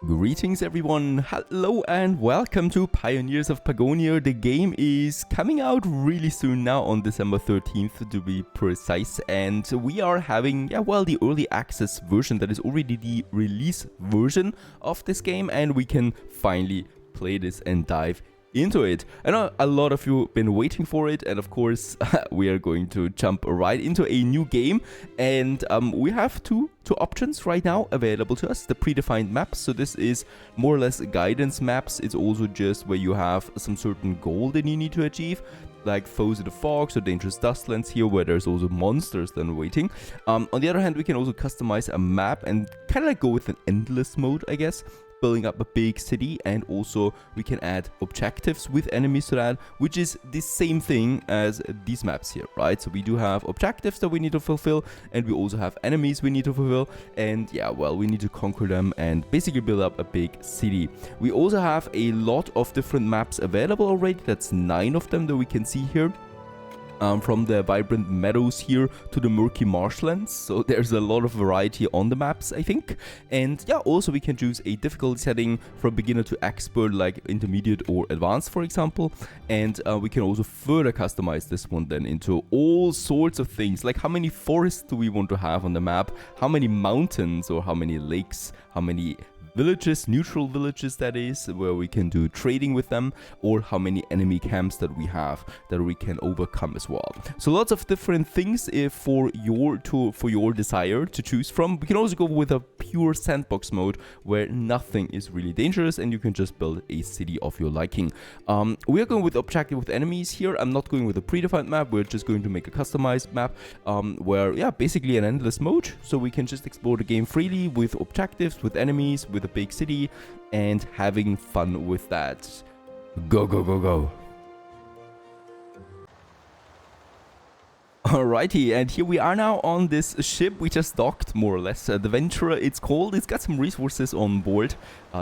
Greetings everyone, hello and welcome to Pioneers of Pagonia. The game is coming out really soon now on December 13th to be precise, and we are having, the early access version that is already the release version of this game, and we can finally play this and dive into it. I know a lot of you have been waiting for it, and of course we are going to jump right into a new game, and we have two options right now available to us. The predefined maps, so this is more or less guidance maps. It's also just where you have some certain goal that you need to achieve, like Foes of the Fog, so dangerous dustlands here where there's also monsters then waiting. On the other hand, we can also customize a map and kind of like go with an endless mode, I guess, building up a big city, and also we can add objectives with enemies to that, which is the same thing as these maps here, right? So we do have objectives that we need to fulfill, and we also have enemies we need to fulfill, and we need to conquer them and basically build up a big city. We also have a lot of different maps available already. That's 9 of them that we can see here. From the vibrant meadows here to the murky marshlands, so there's a lot of variety on the maps, I think. And also we can choose a difficulty setting from beginner to expert, like intermediate or advanced, for example. And we can also further customize this one then into all sorts of things, like how many forests do we want to have on the map, how many mountains or how many lakes, how many villages, neutral villages that is, where we can do trading with them, or how many enemy camps that we have that we can overcome as well. So lots of different things for your desire to choose from. We can also go with a pure sandbox mode where nothing is really dangerous and you can just build a city of your liking. We are going with objective with enemies here. I'm not going with a predefined map. We're just going to make a customized map where basically an endless mode, so we can just explore the game freely with objectives, with enemies, with a big city, and having fun with that. Go, go, go, go. Alrighty, and here we are now on this ship. We just docked, more or less. The Venturer, it's called. It's got some resources on board.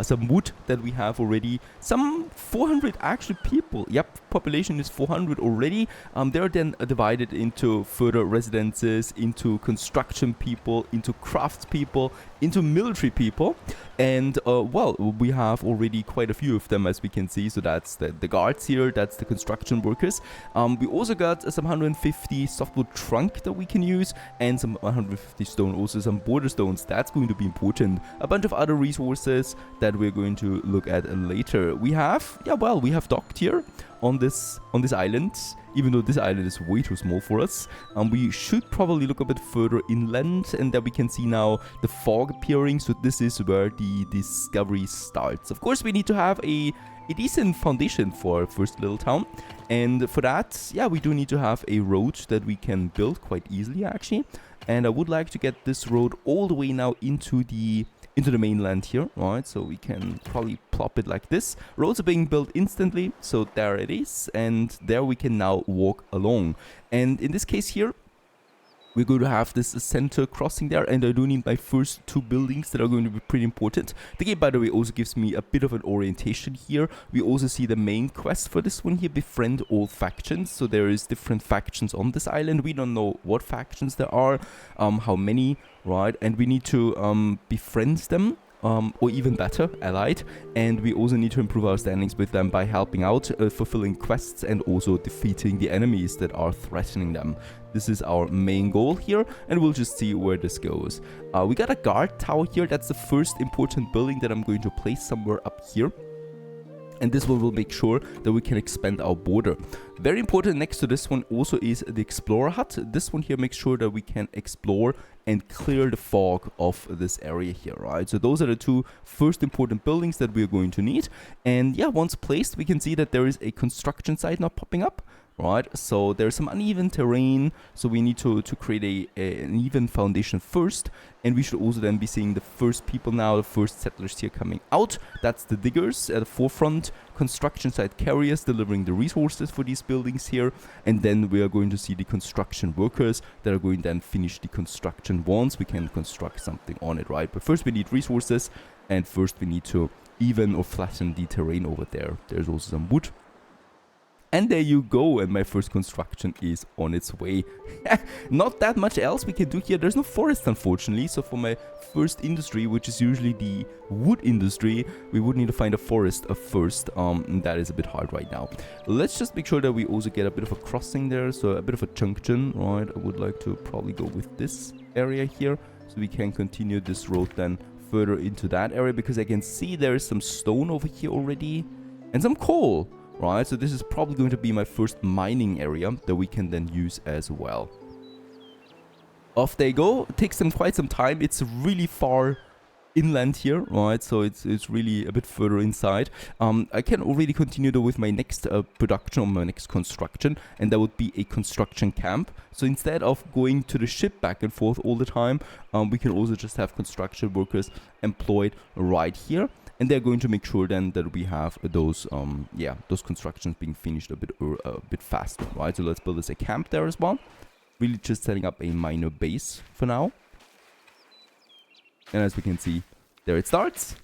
Some wood that we have already. Some 400 actually people. Yep, population is 400 already. They're then divided into further residences, into construction people, into crafts people, into military people. And we have already quite a few of them, as we can see. So that's the guards here, that's the construction workers. We also got some 150 softwood trunk that we can use, and some 150 stone, also some border stones. That's going to be important. A bunch of other resources that we're going to look at later. We have docked here on this island, even though this island is way too small for us. We should probably look a bit further inland, and there we can see now the fog appearing, so this is where the discovery starts. Of course, we need to have a decent foundation for our first little town, and for that, we do need to have a road that we can build quite easily, actually. And I would like to get this road all the way now into the mainland here, right? So we can probably plop it like this. Roads are being built instantly, so there it is, and there we can now walk along. And in this case here, we're going to have this center crossing there, and I do need my first 2 buildings that are going to be pretty important. The game, by the way, also gives me a bit of an orientation here. We also see the main quest for this one here, befriend all factions. So there is different factions on this island. We don't know what factions there are, how many, right? And we need to befriend them. Or even better, allied, and we also need to improve our standings with them by helping out, fulfilling quests, and also defeating the enemies that are threatening them. This is our main goal here, and we'll just see where this goes. We got a guard tower here. That's the first important building that I'm going to place somewhere up here. And this one will make sure that we can expand our border. Very important next to this one also is the explorer hut. This one here makes sure that we can explore and clear the fog of this area here, right? So those are the 2 first important buildings that we are going to need. And once placed, we can see that there is a construction site now popping up. Right, so there's some uneven terrain, so we need to create an even foundation first, and we should also then be seeing the first people now, the first settlers here coming out. That's the diggers at the forefront, construction site carriers delivering the resources for these buildings here, and then we are going to see the construction workers that are going to then finish the construction once we can construct something on it, right? But first we need resources, and first we need to even or flatten the terrain over there. There's also some wood. And there you go, and my first construction is on its way. Not that much else we can do here. There's no forest, unfortunately. So for my first industry, which is usually the wood industry, we would need to find a forest first. And that is a bit hard right now. Let's just make sure that we also get a bit of a crossing there. So a bit of a junction, right? I would like to probably go with this area here. So we can continue this road then further into that area. Because I can see there is some stone over here already. And some coal. Right, so this is probably going to be my first mining area that we can then use as well. Off they go. It takes them quite some time. It's really far inland here, right? So it's really a bit further inside. I can already continue though with my next production or my next construction, and that would be a construction camp. So instead of going to the ship back and forth all the time, we can also just have construction workers employed right here. And they're going to make sure then that we have those, those constructions being finished a bit faster, right? So let's build us a camp there as well. Really just setting up a minor base for now. And as we can see, there it starts.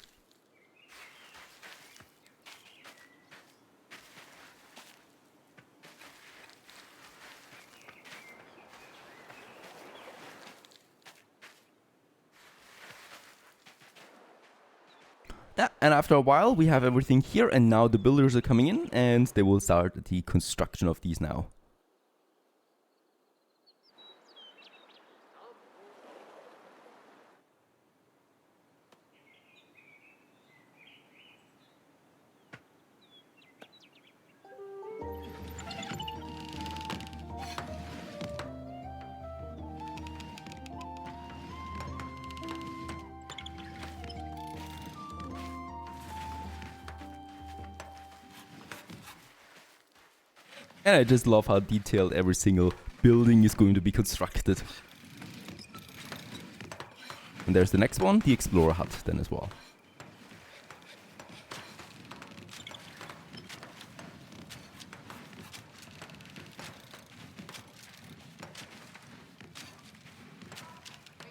Yeah, and after a while we have everything here, and now the builders are coming in and they will start the construction of these now. And I just love how detailed every single building is going to be constructed. And there's the next one, the Explorer Hut then as well.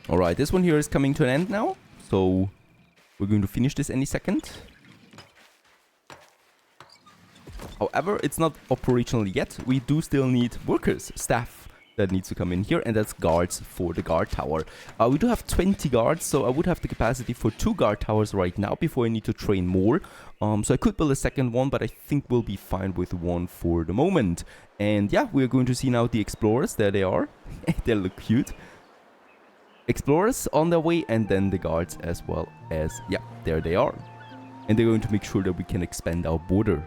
Alright, this one here is coming to an end now. So we're going to finish this any second. However, it's not operational yet. We do still need workers, staff that needs to come in here, and that's guards for the guard tower. We do have 20 guards, so I would have the capacity for 2 guard towers right now before I need to train more. So I could build a second one, but I think we'll be fine with one for the moment. And yeah, we're going to see now the explorers. There they are. They look cute. Explorers on their way, and then the guards as well as, yeah, there they are. And they're going to make sure that we can expand our border.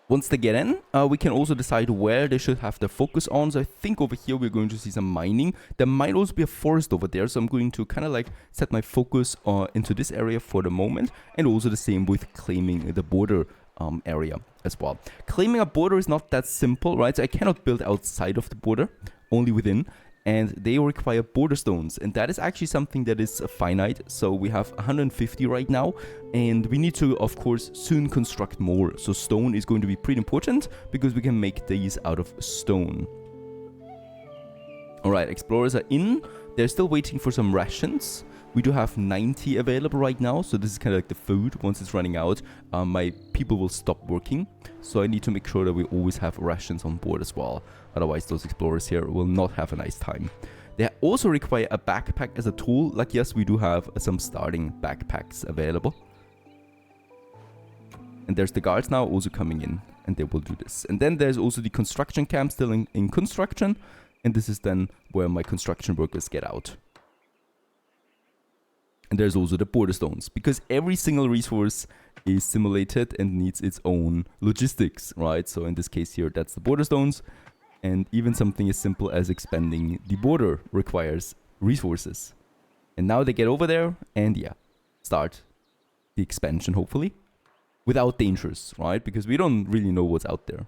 Once they get in, we can also decide where they should have their focus on. So I think over here we're going to see some mining. There might also be a forest over there. So I'm going to kind of like set my focus into this area for the moment. And also the same with claiming the border area as well. Claiming a border is not that simple, right? So I cannot build outside of the border, only within. And they require border stones, and that is actually something that is finite. So we have 150 right now, and we need to, of course, soon construct more. So stone is going to be pretty important because we can make these out of stone. Alright, explorers are in. They're still waiting for some rations. We do have 90 available right now, so this is kind of like the food. Once it's running out, my people will stop working. So I need to make sure that we always have rations on board as well. Otherwise, those explorers here will not have a nice time. They also require a backpack as a tool. Like, yes, we do have some starting backpacks available. And there's the guards now also coming in, and they will do this. And then there's also the construction camp still in construction. And this is then where my construction workers get out. And there's also the border stones, because every single resource is simulated and needs its own logistics, right? So in this case here, that's the border stones. And even something as simple as expanding the border requires resources. And now they get over there and, yeah, start the expansion, hopefully. Without dangers, right? Because we don't really know what's out there.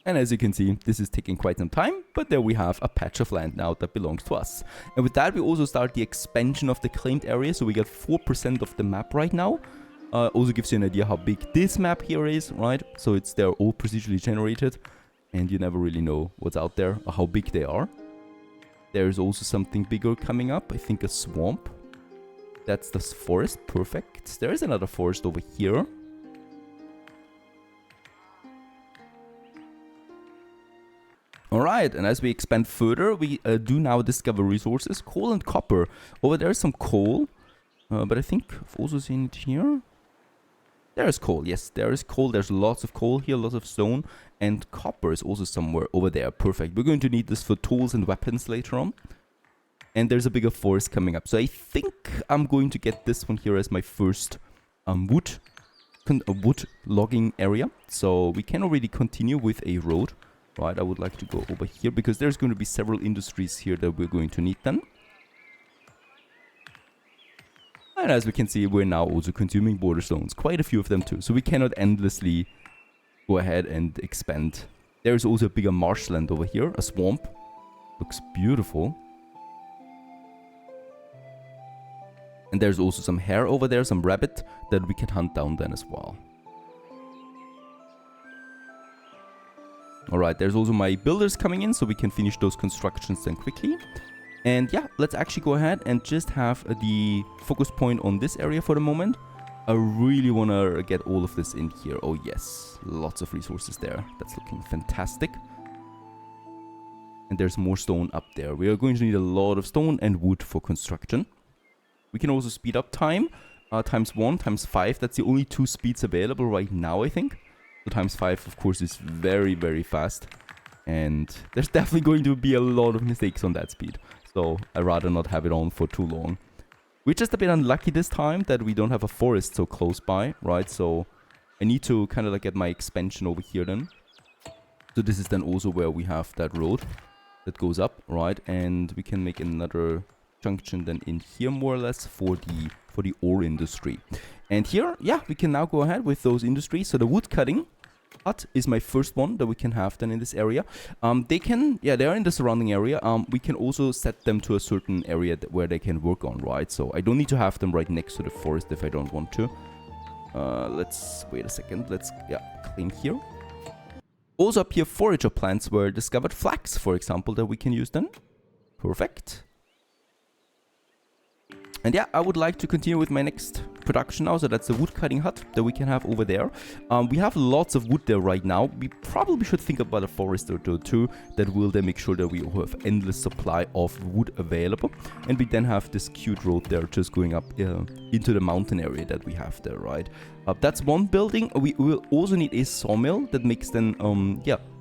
And as you can see, this is taking quite some time, but there we have a patch of land now that belongs to us. And with that, we also start the expansion of the claimed area, so we get 4% of the map right now. Also gives you an idea how big this map here is, right? So they're all procedurally generated, and you never really know what's out there or how big they are. There's also something bigger coming up. I think a swamp. That's the forest. Perfect. There is another forest over here. Alright, and as we expand further, we do now discover resources. Coal and copper. Over there is some coal. But I think I've also seen it here. There is coal. Yes, there is coal. There's lots of coal here, lots of stone. And copper is also somewhere over there. Perfect. We're going to need this for tools and weapons later on. And there's a bigger forest coming up. So I think I'm going to get this one here as my first wood logging area. So we can already continue with a road. Right, I would like to go over here because there's going to be several industries here that we're going to need then. And as we can see, we're now also consuming border stones. Quite a few of them too. So we cannot endlessly go ahead and expand. There's also a bigger marshland over here. A swamp. Looks beautiful. And there's also some hare over there. Some rabbit that we can hunt down then as well. Alright, there's also my builders coming in, so we can finish those constructions then quickly. And yeah, let's actually go ahead and just have the focus point on this area for the moment. I really want to get all of this in here. Oh yes, lots of resources there. That's looking fantastic. And there's more stone up there. We are going to need a lot of stone and wood for construction. We can also speed up time. Times 1, times 5. That's the only 2 speeds available right now, I think. So times 5, of course, is very, very fast. And there's definitely going to be a lot of mistakes on that speed. So I'd rather not have it on for too long. We're just a bit unlucky this time that we don't have a forest so close by, right? So I need to kind of like get my expansion over here then. So this is then also where we have that road that goes up, right? And we can make another junction then in here more or less for the ore industry. And here, yeah, we can now go ahead with those industries. So the wood cutting hut is my first one that we can have then in this area. They are in the surrounding area. We can also set them to a certain area where they can work on, right? So I don't need to have them right next to the forest if I don't want to. Let's wait a second. Let's clean here. Also up here, forager plants were discovered. Flax, for example, that we can use then. Perfect. And yeah, I would like to continue with my next production now. So that's the wood cutting hut that we can have over there. We have lots of wood there right now. We probably should think about a forest or two that will then make sure that we have endless supply of wood available. And we then have this cute road there just going up into the mountain area that we have there, right? That's one building. We will also need a sawmill that makes then,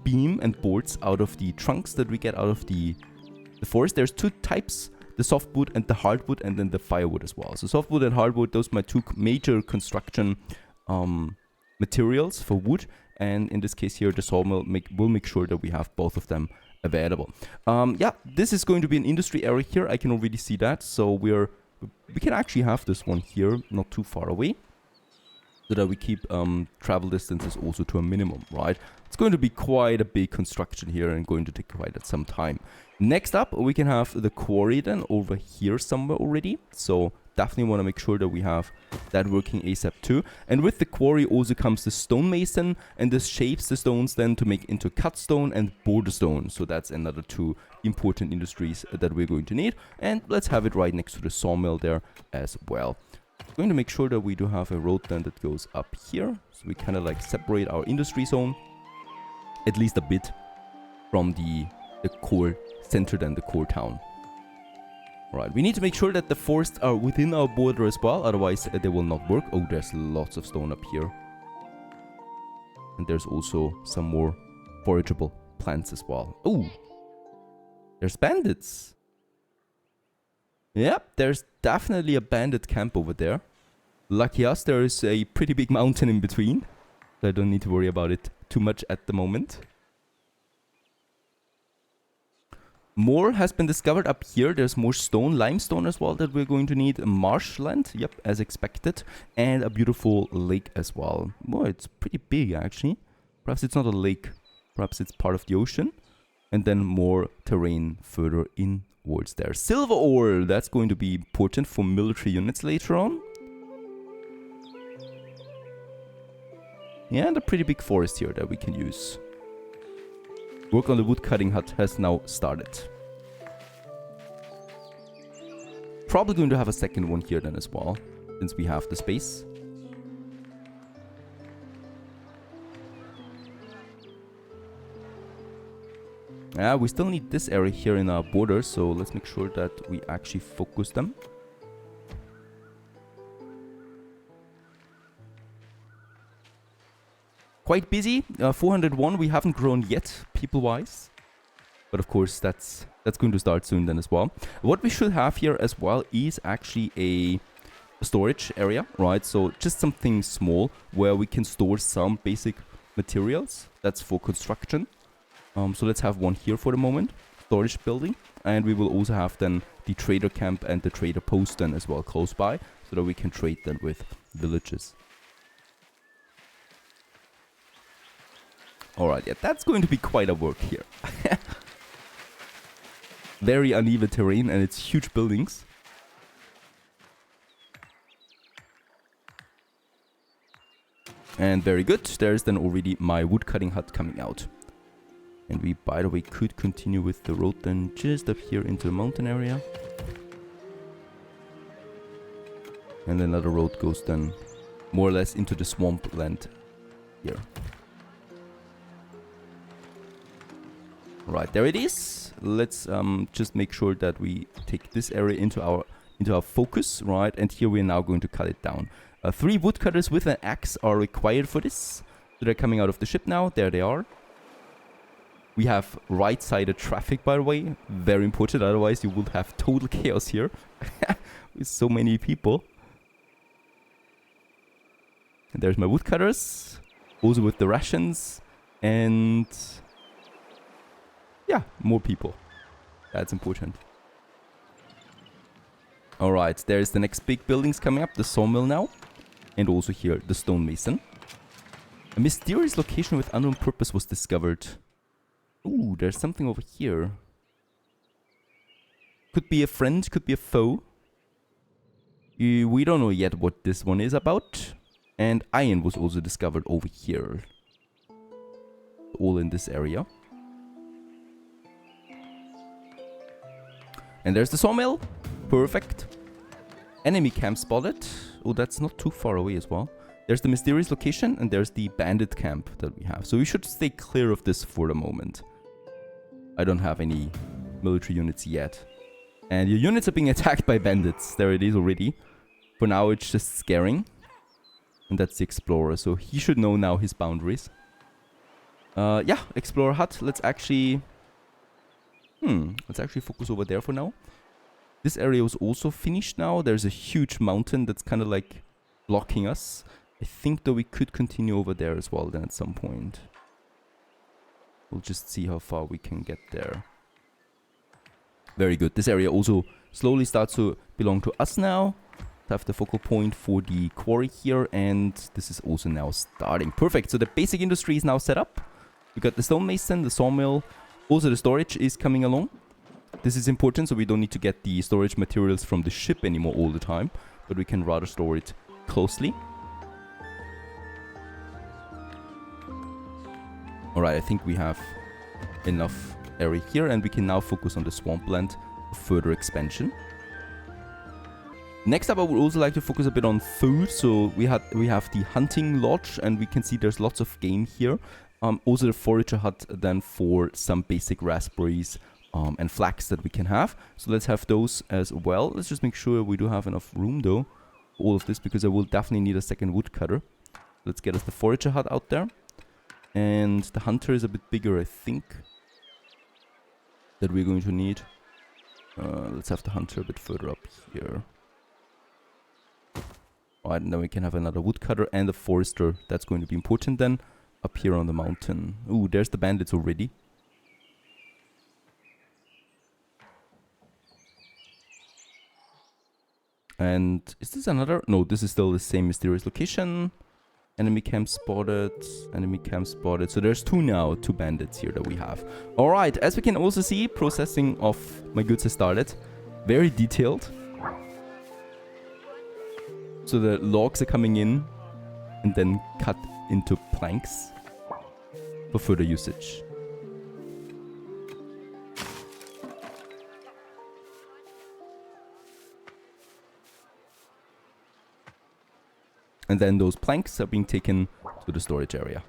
beam and boards out of the trunks that we get out of the forest. There's 2 types. The softwood and the hardwood, and then the firewood as well. So softwood and hardwood, those are my 2 major construction materials for wood. And in this case here, the sawmill will make sure that we have both of them available. This is going to be an industry area here. I can already see that. So we can actually have this one here, not too far away, so that we keep travel distances also to a minimum, right? It's going to be quite a big construction here and going to take quite some time. Next up, we can have the quarry then over here somewhere already. So definitely want to make sure that we have that working ASAP too. And with the quarry also comes the stonemason, and this shapes the stones then to make into cut stone and border stone. So that's another 2 important industries that we're going to need. And let's have it right next to the sawmill there as well. I'm going to make sure that we do have a road then that goes up here. So we kind of like separate our industry zone at least a bit from the core center than the core town. Alright, we need to make sure that the forests are within our border as well, otherwise they will not work. Oh, there's lots of stone up here. And there's also some more forageable plants as well. Oh, there's bandits. Yep, there's definitely a bandit camp over there. Lucky us, there is a pretty big mountain in between. So I don't need to worry about it too much at the moment. More has been discovered up here. There's more stone, limestone as well that we're going to need. Marshland, yep, as expected. And a beautiful lake as well. Well, it's pretty big actually. Perhaps it's not a lake. Perhaps it's part of the ocean. And then more terrain further inwards there. Silver ore, that's going to be important for military units later on. Yeah, and a pretty big forest here that we can use. Work on the wood cutting hut has now started. Probably going to have a second one here then as well, since we have the space. We still need this area here in our border, so let's make sure that we actually focus them. Quite busy. 401, we haven't grown yet, people-wise. But of course, that's going to start soon then as well. What we should have here as well is actually a storage area, right? So just something small where we can store some basic materials. That's for construction. So let's have one here for the moment. Storage building. And we will also have then the trader camp and the trader post then as well close by, so that we can trade then with villages. Alright, yeah, that's going to be quite a work here. Very uneven terrain and it's huge buildings. And very good. There's then already my woodcutting hut coming out. And we, by the way, could continue with the road then just up here into the mountain area. And another road goes then more or less into the swamp land here. Right, there it is. Let's just make sure that we take this area into our focus, right? And here we're now going to cut it down. 3 woodcutters with an axe are required for this. So they're coming out of the ship now. There they are. We have right-sided traffic, by the way. Very important, otherwise you would have total chaos here. With so many people. And there's my woodcutters. Also with the rations. And yeah, more people. That's important. Alright, there's the next big buildings coming up. The sawmill now. And also here, the stonemason. A mysterious location with unknown purpose was discovered. Ooh, there's something over here. Could be a friend, could be a foe. We don't know yet what this one is about. And iron was also discovered over here. All in this area. And there's the sawmill. Perfect. Enemy camp spotted. Oh, that's not too far away as well. There's the mysterious location and there's the bandit camp that we have. So we should stay clear of this for the moment. I don't have any military units yet. And your units are being attacked by bandits. There it is already. For now, it's just scaring. And that's the explorer. So he should know now his boundaries. Yeah, explorer hut. Let's actually focus over there for now. This area was also finished now. There's a huge mountain that's kind of like blocking us. I think that we could continue over there as well then at some point. We'll just see how far we can get there. Very good. This area also slowly starts to belong to us now. Have the focal point for the quarry here, and this is also now starting. Perfect. So the basic industry is now set up. We got the stonemason, the sawmill. Also the storage is coming along. This is important, so we don't need to get the storage materials from the ship anymore all the time, but we can rather store it closely. Alright, I think we have enough area here, and we can now focus on the swampland for further expansion. Next up, I would also like to focus a bit on food. So we have the hunting lodge, and we can see there's lots of game here. Also the forager hut then for some basic raspberries and flax that we can have. So let's have those as well. Let's just make sure we do have enough room though for all of this, because I will definitely need a second woodcutter. Let's get us the forager hut out there. And the hunter is a bit bigger, I think, that we're going to need. Let's have the hunter a bit further up here. Alright, and then we can have another woodcutter and a forester. That's going to be important then. Up here on the mountain. Ooh, there's the bandits already. And is this another? No, this is still the same mysterious location. Enemy camp spotted. Enemy camp spotted. So there's 2 now. 2 bandits here that we have. Alright, as we can also see, processing of my goods has started. Very detailed. So the logs are coming in. and then cut into planks for further usage. And then those planks are being taken to the storage area.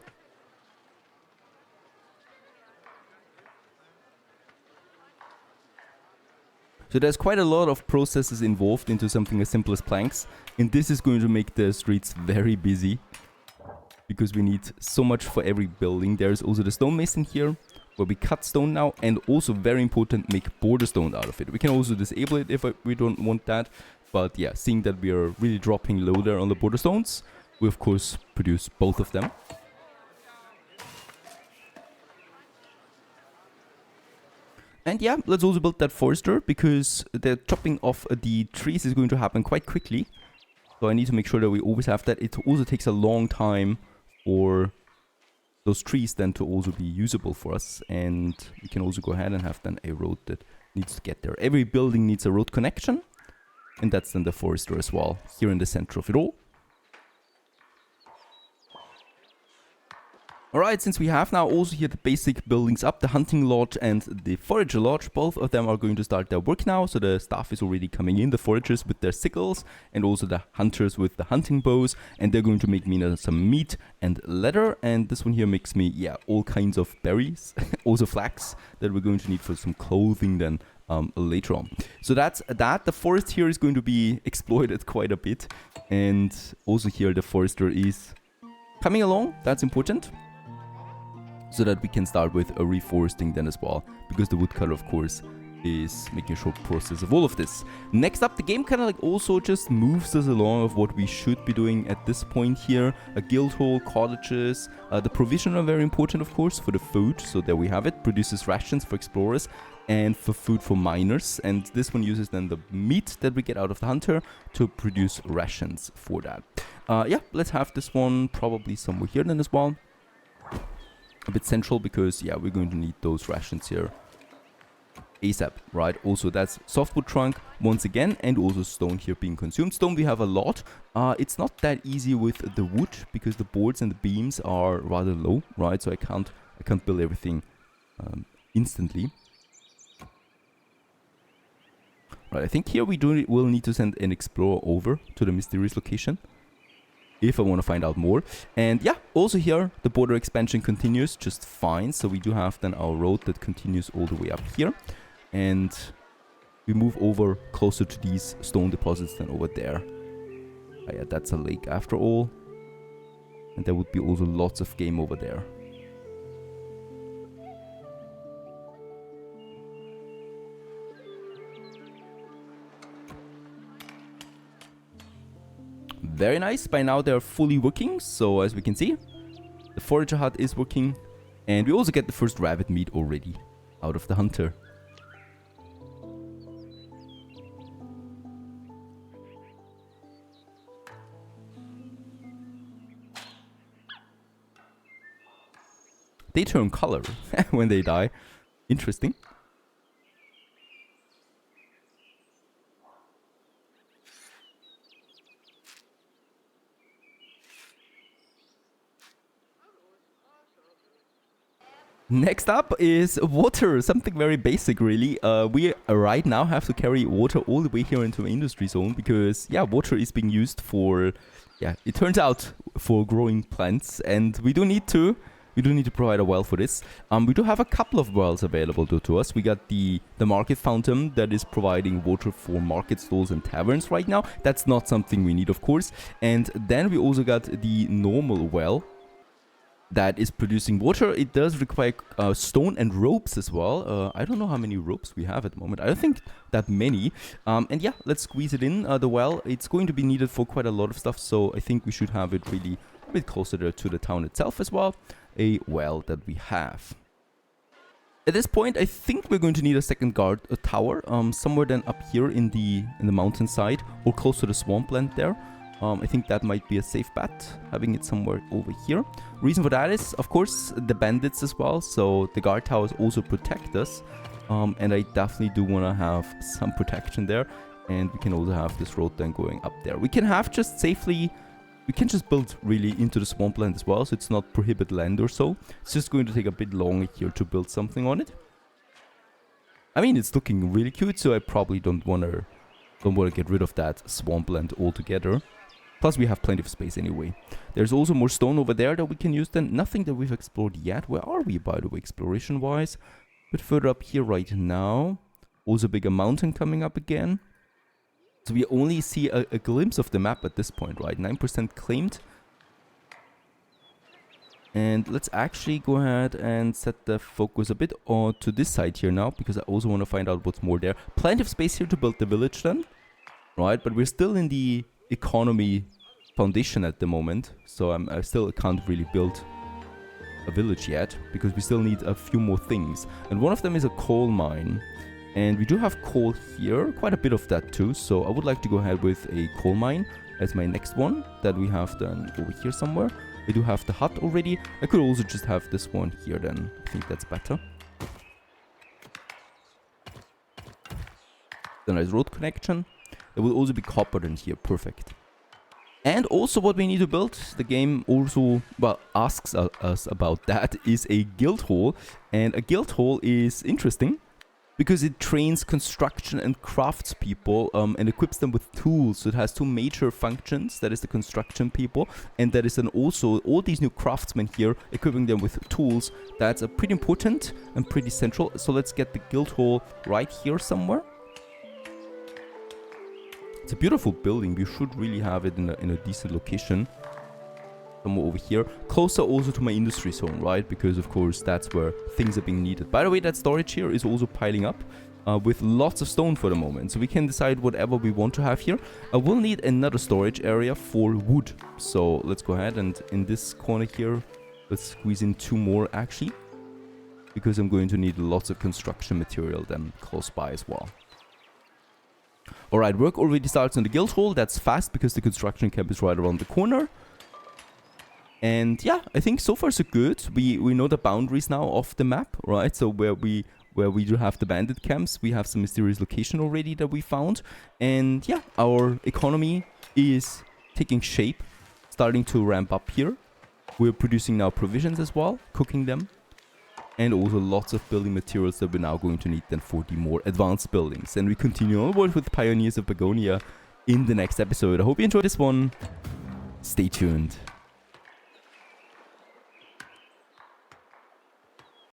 So there's quite a lot of processes involved into something as simple as planks, and this is going to make the streets very busy because we need so much for every building. There's also the stonemason here where we cut stone now, and also very important, make border stone out of it. We can also disable it if we don't want that, but yeah, seeing that we are really dropping low there on the border stones, we of course produce both of them. And yeah, let's also build that forester, because the chopping of the trees is going to happen quite quickly. So I need to make sure that we always have that. It also takes a long time for those trees then to also be usable for us. And we can also go ahead and have then a road that needs to get there. Every building needs a road connection. And that's then the forester as well, here in the center of it all. Alright, since we have now also here the basic buildings up, the hunting lodge and the forager lodge, both of them are going to start their work now. So the staff is already coming in, the foragers with their sickles, and also the hunters with the hunting bows. And they're going to make me some meat and leather. And this one here makes me, yeah, all kinds of berries, also flax that we're going to need for some clothing then later on. So that's that. The forest here is going to be exploited quite a bit. And also here the forester is coming along, that's important. So that we can start with a reforesting then as well, because the woodcutter of course is making a short process of all of this. Next up, the game kind of like also just moves us along of what we should be doing at this point here. A guild hall, cottages, the provision are very important of course for the food. So there we have it, produces rations for explorers and for food for miners. And this one uses then the meat that we get out of the hunter to produce rations for that. Yeah, let's have this one probably somewhere here then as well. A bit central, because yeah, we're going to need those rations here ASAP, right? Also that's softwood trunk once again, and also stone here being consumed. Stone we have a lot. It's not that easy with the wood, because the boards and the beams are rather low, right? So I can't build everything instantly. Right, I think here will need to send an explorer over to the mysterious location if I want to find out more. And yeah, also here the border expansion continues just fine. So we do have then our road that continues all the way up here, and we move over closer to these stone deposits than over there. Yeah, that's a lake after all, and there would be also lots of game over there. Very nice. By now they're fully working. So as we can see, the forager hut is working. And we also get the first rabbit meat already out of the hunter. They turn color when they die. Interesting. Next up is water, something very basic really. We right now have to carry water all the way here into the industry zone, because yeah, water is being used for, yeah, it turns out for growing plants, and we do need to provide a well for this. We do have a couple of wells available to us. We got the market fountain that is providing water for market stalls and taverns right now. That's not something we need of course. And then we also got the normal well that is producing water. It does require stone and ropes as well. I don't know how many ropes we have at the moment. I don't think that many. And yeah, let's squeeze it in. The well, it's going to be needed for quite a lot of stuff, so I think we should have it really a bit closer to the town itself as well. A well that we have. At this point, I think we're going to need a second guard tower, somewhere then up here in the mountainside, or close to the swampland there. I think that might be a safe bet, having it somewhere over here. Reason for that is, of course, the bandits as well. So the guard towers also protect us. And I definitely do want to have some protection there. And we can also have this road then going up there. We can have just safely We can just build really into the swampland as well, so it's not prohibited land or so. It's just going to take a bit longer here to build something on it. I mean, it's looking really cute, so I probably don't want to get rid of that swampland altogether. Plus, we have plenty of space anyway. There's also more stone over there that we can use then. Nothing that we've explored yet. Where are we, by the way, exploration-wise? A bit further up here right now. Also a bigger mountain coming up again. So we only see a glimpse of the map at this point, right? 9% claimed. And let's actually go ahead and set the focus a bit to this side here now, because I also want to find out what's more there. Plenty of space here to build the village then, right? But we're still in the economy foundation at the moment, so I still can't really build a village yet, because we still need a few more things. And one of them is a coal mine. And we do have coal here, quite a bit of that too, so I would like to go ahead with a coal mine as my next one that we have then over here somewhere. We do have the hut already. I could also just have this one here then. I think that's better. The nice road connection. There will also be copper in here. Perfect. And also what we need to build, the game also, well, asks us about that, is a guild hall. And a guild hall is interesting because it trains construction and crafts people and equips them with tools. So it has two major functions. That is the construction people, and that is then also all these new craftsmen here, equipping them with tools. That's pretty important and pretty central. So let's get the guild hall right here somewhere. It's a beautiful building. We should really have it in a decent location. Somewhere over here. Closer also to my industry zone, right? Because, of course, that's where things are being needed. By the way, that storage here is also piling up with lots of stone for the moment. So we can decide whatever we want to have here. I will need another storage area for wood. So let's go ahead and in this corner here, let's squeeze in 2 more actually. Because I'm going to need lots of construction material then close by as well. Alright, work already starts on the guild hall. That's fast because the construction camp is right around the corner. And yeah, I think so far so good. We know the boundaries now of the map, right? So where we do have the bandit camps, we have some mysterious location already that we found. And yeah, our economy is taking shape, starting to ramp up here. We're producing now provisions as well, cooking them. And also lots of building materials that we're now going to need then for the more advanced buildings. And we continue onward with Pioneers of Pagonia in the next episode. I hope you enjoyed this one. Stay tuned.